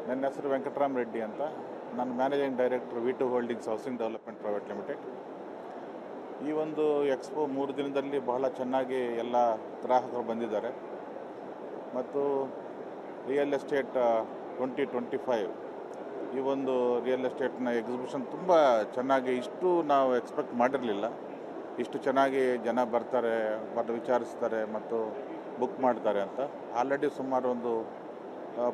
ನನ್ನ ಹೆಸರು ವೆಂಕಟರಾಮ್ ರೆಡ್ಡಿ ಅಂತ. ನಾನು managing director V2 holdings housing development private limited. ಈ ಒಂದು ಎಕ್ಸ್ಪೋ 3 ದಿನದಲ್ಲಿ ಬಹಳ ಚೆನ್ನಾಗಿ ಎಲ್ಲ ಗ್ರಾಹಕರು ಬಂದಿದ್ದಾರೆ ಮತ್ತು ರಿಯಲ್ ಎಸ್ಟೇಟ್ 2025 ಈ ಒಂದು ರಿಯಲ್ ಎಸ್ಟೇಟ್ನ ಎಕ್ಸಿಬಿಷನ್ ತುಂಬ ಚೆನ್ನಾಗಿ, ಇಷ್ಟು ನಾವು ಎಕ್ಸ್ಪೆಕ್ಟ್ ಮಾಡಿರಲಿಲ್ಲ. ಇಷ್ಟು ಚೆನ್ನಾಗಿ ಜನ ಬರ್ತಾರೆ ಮತ್ತು ವಿಚಾರಿಸ್ತಾರೆ ಮತ್ತು ಬುಕ್ ಮಾಡ್ತಾರೆ ಅಂತ. ಆಲ್ರೆಡಿ ಸುಮಾರು ಒಂದು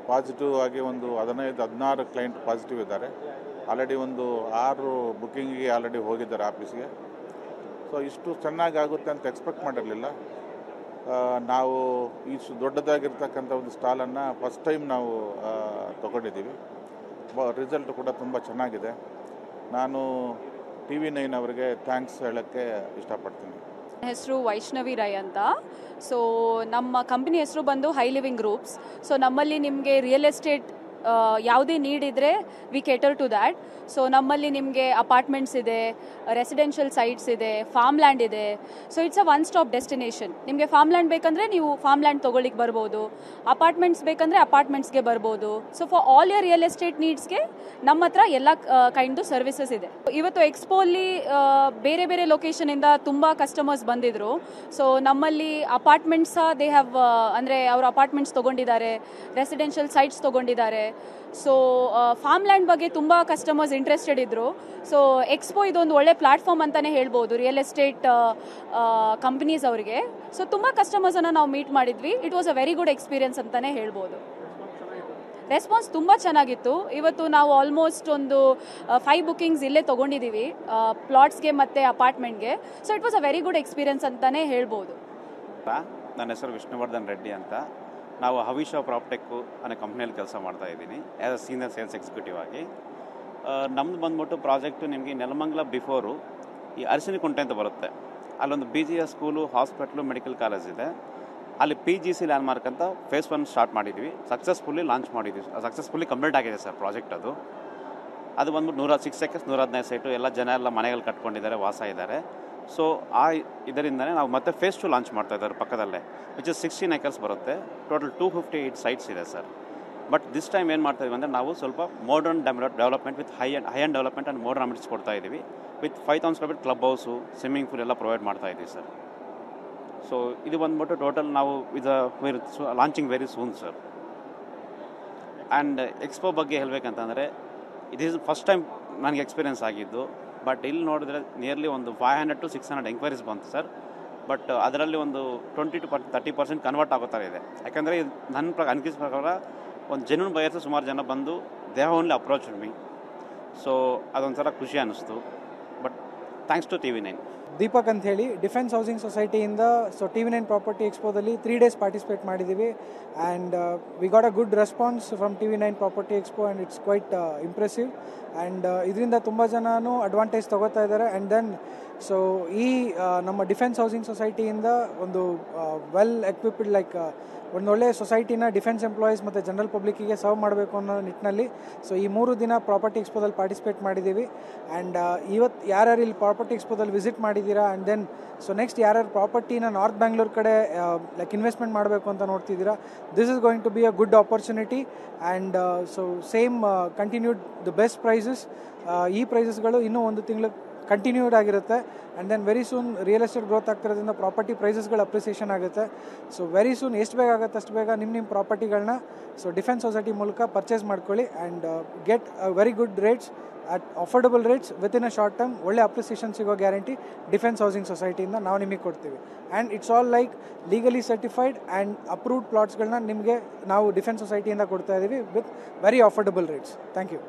ಪಾಸಿಟಿವ್ ಆಗಿ ಒಂದು 15-16 ಕ್ಲೈಂಟ್ ಪಾಸಿಟಿವ್ ಇದ್ದಾರೆ. ಆಲ್ರೆಡಿ ಒಂದು 6 ಬುಕ್ಕಿಂಗಿಗೆ ಆಲ್ರೆಡಿ ಹೋಗಿದ್ದಾರೆ ಆಫೀಸ್ಗೆ. ಸೊ ಇಷ್ಟು ಚೆನ್ನಾಗಿ ಆಗುತ್ತೆ ಅಂತ ಎಕ್ಸ್ಪೆಕ್ಟ್ ಮಾಡಿರಲಿಲ್ಲ. ನಾವು ಇಷ್ಟು ದೊಡ್ಡದಾಗಿರ್ತಕ್ಕಂಥ ಒಂದು ಸ್ಟಾಲನ್ನು ಫಸ್ಟ್ ಟೈಮ್ ನಾವು ತೊಗೊಂಡಿದ್ದೀವಿ. ರಿಸಲ್ಟ್ ಕೂಡ ತುಂಬ ಚೆನ್ನಾಗಿದೆ. ನಾನು TV9 ಅವರಿಗೆ ಥ್ಯಾಂಕ್ಸ್ ಹೇಳೋಕ್ಕೆ ಇಷ್ಟಪಡ್ತೀನಿ. ಹೆಸರು ವೈಷ್ಣವಿ ರೈ ಅಂತ. ಸೊ ನಮ್ಮ ಕಂಪ್ನಿ ಹೆಸರು ಬಂದು ಹೈ ಲಿವಿಂಗ್ ಗ್ರೂಪ್ಸ್. ಸೊ ನಮ್ಮಲ್ಲಿ ನಿಮಗೆ ರಿಯಲ್ ಎಸ್ಟೇಟ್ ಯಾವುದೇ ನೀಡ್ ಇದ್ದರೆ we cater to that. So ನಮ್ಮಲ್ಲಿ ನಿಮಗೆ ಅಪಾರ್ಟ್ಮೆಂಟ್ಸ್ ಇದೆ, ರೆಸಿಡೆನ್ಷಿಯಲ್ ಸೈಟ್ಸ್ ಇದೆ, ಫಾರ್ಮ್ ಲ್ಯಾಂಡ್ ಇದೆ. So it's a one stop destination. ನಿಮಗೆ ಫಾರ್ಮ್ ಲ್ಯಾಂಡ್ ಬೇಕಂದರೆ ನೀವು ಫಾರ್ಮ್ ಲ್ಯಾಂಡ್ ತೊಗೊಳ್ಳಿಕ್ಕೆ ಬರ್ಬೋದು, ಅಪಾರ್ಟ್ಮೆಂಟ್ಸ್ ಬೇಕಂದರೆ ಅಪಾರ್ಟ್ಮೆಂಟ್ಸ್ಗೆ ಬರ್ಬೋದು. So for all your real estate ನೀಡ್ಸ್ಗೆ ನಮ್ಮ ಹತ್ರ ಎಲ್ಲ ಕೈಂಡು ಸರ್ವಿಸಸ್ ಇದೆ. ಇವತ್ತು ಎಕ್ಸ್ಪೋಲ್ಲಿ ಬೇರೆ ಬೇರೆ ಲೊಕೇಶನಿಂದ ತುಂಬ ಕಸ್ಟಮರ್ಸ್ ಬಂದಿದ್ರು. ಸೊ ನಮ್ಮಲ್ಲಿ ಅಪಾರ್ಟ್ಮೆಂಟ್ಸ ದೇ ಹ್ಯಾವ್ ಅಂದರೆ ಅವರು ಅಪಾರ್ಟ್ಮೆಂಟ್ಸ್ ತೊಗೊಂಡಿದ್ದಾರೆ, ರೆಸಿಡೆನ್ಷಿಯಲ್ ಸೈಟ್ಸ್ ತೊಗೊಂಡಿದ್ದಾರೆ. ಸೊ ಫಾರ್ಮ್ ಲ್ಯಾಂಡ್ ಬಗ್ಗೆ ತುಂಬ ಕಸ್ಟಮರ್ಸ್ ಇಂಟ್ರೆಸ್ಟೆಡ್ ಇದ್ದರು. ಸೊ ಎಕ್ಸ್ಪೋ ಇದೊಂದು ಒಳ್ಳೆ ಪ್ಲಾಟ್ಫಾರ್ಮ್ ಅಂತಲೇ ಹೇಳ್ಬೋದು ರಿಯಲ್ ಎಸ್ಟೇಟ್ ಕಂಪನೀಸ್ ಅವರಿಗೆ. ಸೊ ತುಂಬ ಕಸ್ಟಮರ್ಸನ್ನು ನಾವು ಮೀಟ್ ಮಾಡಿದ್ವಿ. It was a very good experience ಅಂತಲೇ ಹೇಳ್ಬೋದು. ರೆಸ್ಪಾನ್ಸ್ ತುಂಬ ಚೆನ್ನಾಗಿತ್ತು. ಇವತ್ತು ನಾವು ಆಲ್ಮೋಸ್ಟ್ ಒಂದು 5 ಬುಕ್ಕಿಂಗ್ಸ್ ಇಲ್ಲೇ ತೊಗೊಂಡಿದ್ದೀವಿ, ಪ್ಲಾಟ್ಸ್ಗೆ ಮತ್ತು ಅಪಾರ್ಟ್ಮೆಂಟ್ಗೆ. So it was a very good experience ಅಂತಲೇ ಹೇಳ್ಬೋದು. ನನ್ನ ಹೆಸರು ವಿಷ್ಣುವರ್ಧನ್ ರೆಡ್ಡಿ ಅಂತ. ನಾವು ಹವಿಷ ಪ್ರಾಪ್ಟೆಕ್ಕು ಅನ್ನೋ ಕಂಪ್ನಿಯಲ್ಲಿ ಕೆಲಸ ಮಾಡ್ತಾ ಇದ್ದೀನಿ as a senior sales executive ಆಗಿ. ನಮ್ಮದು ಬಂದ್ಬಿಟ್ಟು ಪ್ರಾಜೆಕ್ಟು ನಿಮಗೆ ನೆಲಮಂಗಲ ಬಿಫೋರು ಈ ಅರಸಿನಕುಂಟೆ ಅಂತ ಬರುತ್ತೆ. ಅಲ್ಲೊಂದು BGS school, hospital, medical college ಇದೆ. ಅಲ್ಲಿ PGC ಲ್ಯಾಂಡ್ಮಾರ್ಕ್ ಅಂತ ಫೇಸ್ 1 ಸ್ಟಾರ್ಟ್ ಮಾಡಿದ್ವಿ. ಸಕ್ಸಸ್ಫುಲ್ಲಿ ಲಾಂಚ್ ಮಾಡಿದ್ವಿ. ಸಕ್ಸಸ್ಫುಲ್ಲಿ ಕಂಪ್ಲೀಟ್ ಆಗಿದೆ ಸರ್ ಪ್ರಾಜೆಕ್ಟ್. ಅದು ಬಂದ್ಬಿಟ್ಟು 106 ಎಕರ್ಸ್ 115 ಸೈಟು. ಎಲ್ಲ ಜನ ಎಲ್ಲ ಮನೆಗಳು ಕಟ್ಕೊಂಡಿದ್ದಾರೆ, ವಾಸ ಇದ್ದಾರೆ. ಸೊ ಇದರಿಂದನೇ ನಾವು ಮತ್ತೆ ಫೇಸ್ 2 ಲಾಂಚ್ ಮಾಡ್ತಾ ಇದ್ದಾರೆ ಪಕ್ಕದಲ್ಲೇ, ವಿಚ್ ಇಸ್ 16 ಎಕರ್ಸ್ ಬರುತ್ತೆ. ಟೋಟಲ್ 258 ಸೈಟ್ಸ್ ಇದೆ ಸರ್. ಬಟ್ ದಿಸ್ ಟೈಮ್ ಏನು ಮಾಡ್ತಾ ಇದೀವಿ ಅಂದರೆ ನಾವು ಸ್ವಲ್ಪ modern development with high and development and modern amenities ಕೊಡ್ತಾ ಇದ್ದೀವಿ. With 5000 square feet club house, swimming pool ಎಲ್ಲ ಪ್ರೊವೈಡ್ ಮಾಡ್ತಾ ಇದ್ದೀವಿ ಸರ್. ಸೊ ಇದು ಬಂದ್ಬಿಟ್ಟು ಟೋಟಲ್ ನಾವು launching very soon sir. And expo ಬಗ್ಗೆ ಹೇಳಬೇಕಂತಂದರೆ ಇಟ್ ಈಸ್ ಫಸ್ಟ್ ಟೈಮ್ ನನಗೆ ಎಕ್ಸ್ಪೀರಿಯನ್ಸ್ ಆಗಿದ್ದು. ಬಟ್ ಇಲ್ಲಿ ನೋಡಿದ್ರೆ ನಿಯರ್ಲಿ ಒಂದು 500 to 600 ಎಂಕ್ವೈರೀಸ್ ಬಂತು ಸರ್. ಬಟ್ ಅದರಲ್ಲಿ ಒಂದು 20 to 30% ಕನ್ವರ್ಟ್ ಆಗೋ ಥರ ಇದೆ. ಯಾಕಂದರೆ ನನ್ನ ಅನ್ಕಿಸ್ ಪ್ರಕಾರ ಒಂದು ಜೆನ್ಯೂನ್ ಬಯರ್ಸ್ ಸುಮಾರು ಜನ ಬಂದು they have only approach me. So ಅದೊಂಥರ ಖುಷಿ ಅನ್ನಿಸ್ತು. But thanks to TV9. Deepak ಅಂತ ಹೇಳಿ, ಡಿಫೆನ್ಸ್ ಹೌಸಿಂಗ್ ಸೊಸೈಟಿಯಿಂದ ಸೊ TV9 ಪ್ರಾಪರ್ಟಿ ಎಕ್ಸ್ಪೋದಲ್ಲಿ 3 days ಪಾರ್ಟಿಸಿಪೇಟ್ ಮಾಡಿದ್ದೀವಿ. And we got a good response from TV9 property expo and it's quite impressive. And ಇದರಿಂದ ತುಂಬ ಜನನೂ ಅಡ್ವಾಂಟೇಜ್ ತೊಗೋತಾ ಇದ್ದಾರೆ. ಆ್ಯಂಡ್ ದೆನ್ ಸೊ ಈ ನಮ್ಮ ಡಿಫೆನ್ಸ್ ಹೌಸಿಂಗ್ ಸೊಸೈಟಿಯಿಂದ ಒಂದು ವೆಲ್ ಎಕ್ವಿಪ್ಡ್ ಲೈಕ್ ಒಂದು ಒಳ್ಳೆಯ ಸೊಸೈಟಿನ ಡಿಫೆನ್ಸ್ ಎಂಪ್ಲಾಯೀಸ್ ಮತ್ತು ಜನರಲ್ ಪಬ್ಲಿಕ್ಕಿಗೆ ಸರ್ವ್ ಮಾಡಬೇಕು ಅನ್ನೋ ನಿಟ್ಟಿನಲ್ಲಿ ಸೊ ಈ 3 ದಿನ ಪ್ರಾಪರ್ಟಿ ಎಕ್ಸ್ಪೋದಲ್ಲಿ ಪಾರ್ಟಿಸಿಪೇಟ್ ಮಾಡಿದ್ದೀವಿ. ಆ್ಯಂಡ್ ಇವತ್ತು ಯಾರ್ಯಾರು ಇಲ್ಲಿ ಪ್ರಾಪರ್ಟಿ ಎಕ್ಸ್ಪೋದಲ್ಲಿ ವಿಸಿಟ್ ಮಾಡಿದ್ದೀರಾ ಆ್ಯಂಡ್ ದೆನ್ ಸೊ ನೆಕ್ಸ್ಟ್ ಯಾರ್ಯಾರು ಪ್ರಾಪರ್ಟಿನ ನಾರ್ತ್ ಬ್ಯಾಂಗ್ಳೂರ್ ಕಡೆ ಲೈಕ್ ಇನ್ವೆಸ್ಟ್ಮೆಂಟ್ ಮಾಡಬೇಕು ಅಂತ ನೋಡ್ತಿದ್ದೀರಾ, this is going to be a good opportunity. And so same continued the best prices. ಈ ಪ್ರೈಸಸ್ಗಳು ಇನ್ನೂ 1 ತಿಂಗಳು ಕಂಟಿನ್ಯೂಡ್ ಆಗಿರುತ್ತೆ. And then very soon real estate growth ಆಗ್ತಿರೋದ್ರಿಂದ ಪ್ರಾಪರ್ಟಿ ಪ್ರೈಸಸ್ಗಳು ಅಪ್ರಿಸಿಯೇಷನ್ ಆಗುತ್ತೆ. ಸೊ ವೆರಿ ಸೂನ್ ಎಷ್ಟು ಬೇಗ ಆಗುತ್ತೆ ಅಷ್ಟು ಬೇಗ ನಿಮ್ಮ ಪ್ರಾಪರ್ಟಿಗಳನ್ನ ಸೊ ಡಿಫೆನ್ಸ್ ಸೊಸೈಟಿ ಮೂಲಕ ಪರ್ಚೇಸ್ ಮಾಡ್ಕೊಳ್ಳಿ and get very good rates at affordable rates within a short term. ಒಳ್ಳೆ ಅಪ್ರಿಸಿಯೇಷನ್ ಸಿಗೋ ಗ್ಯಾರಂಟಿ ಡಿಫೆನ್ಸ್ ಹೌಸಿಂಗ್ ಸೊಸೈಟಿಯಿಂದ ನಾವು ನಿಮಗೆ ಕೊಡ್ತೀವಿ. And it's all like legally certified and approved ಪ್ಲಾಟ್ಸ್ಗಳನ್ನ ನಿಮಗೆ ನಾವು ಡಿಫೆನ್ಸ್ ಸೊಸೈಟಿಯಿಂದ ಕೊಡ್ತಾ ಇದ್ದೀವಿ with very affordable rates. Thank you.